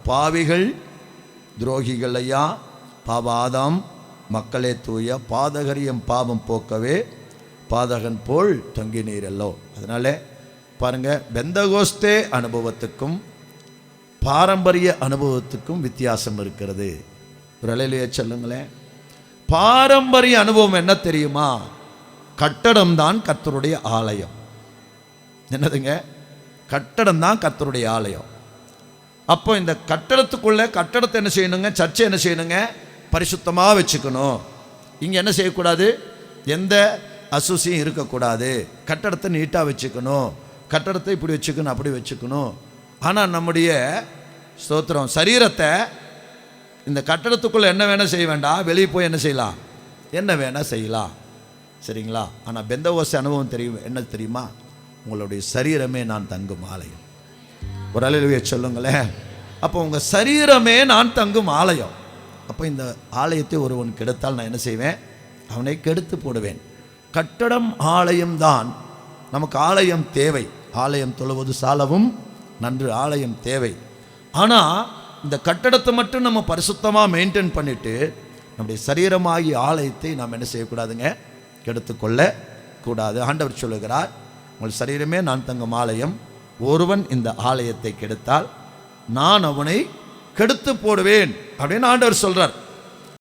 பாவிகள் துரோகிகள் ஐயா, பாவாதாம் மக்களே தூய பாதகரியம் பாவம் போக்கவே பாதகன் போல் தொங்கினீரல்லோ. அதனால பாருங்க, பெந்தகோஸ்தே அனுபவத்துக்கும் பாரம்பரிய அனுபவத்துக்கும் வித்தியாசம் இருக்கிறது. ஒரு அலையிலேயே சொல்லுங்களேன். பாரம்பரிய அனுபவம் என்ன தெரியுமா? கட்டடம் தான் கர்த்தருடைய ஆலயம். என்னதுங்க? கட்டடம் தான் கர்த்தருடைய ஆலயம். அப்போ இந்த கட்டடத்துக்குள்ள கட்டடத்தை என்ன செய்யணுங்க? சர்ச்சை என்ன செய்யணுங்க? பரிசுத்தமாக வச்சுக்கணும். இங்கே என்ன செய்யக்கூடாது? எந்த அசுசியும் இருக்கக்கூடாது. கட்டடத்தை நீட்டாக வச்சுக்கணும். கட்டடத்தை இப்படி வச்சுக்கணும், அப்படி வச்சுக்கணும். ஆனால் நம்முடைய ஸ்தோத்திரம் சரீரத்தை இந்த கட்டடத்துக்குள்ளே என்ன வேணால் செய்ய வேண்டாம், வெளியே போய் என்ன செய்யலாம்? என்ன வேணால் செய்யலாம். சரிங்களா? ஆனால் பெந்தகோஸ்தே அனுபவம் தெரியும். என்ன தெரியுமா? உங்களுடைய சரீரமே நான் தங்கும் ஆலயம். ஒரு அல்லேலூயா சொல்லுங்களேன். அப்போ உங்கள் சரீரமே நான் தங்கும் ஆலயம். அப்போ இந்த ஆலயத்தை ஒருவன் கெடுத்தால் நான் என்ன செய்வேன்? அவனை கெடுத்து போடுவேன். கட்டடம் ஆலயம்தான். நமக்கு ஆலயம் தேவை. ஆலயம் தொழுவது சாலவும் நன்று. ஆலயம் தேவை. ஆனால் இந்த கட்டடத்தை மட்டும் நம்ம பரிசுத்தமாக மெயின்டைன் பண்ணிட்டு நம்முடைய சரீரமாகிய ஆலயத்தை நாம் என்ன செய்யக்கூடாதுங்க? கெடுத்து கொள்ள கூடாது. ஆண்டவர் சொல்லுகிறார், உங்கள் சரீரமே நான் தங்கும் ஆலயம். ஒருவன் இந்த ஆலயத்தை கெடுத்தால் நான் அவனை கெடுத்து போடுவேன் அப்படின்னு ஆண்டவர் சொல்றார்.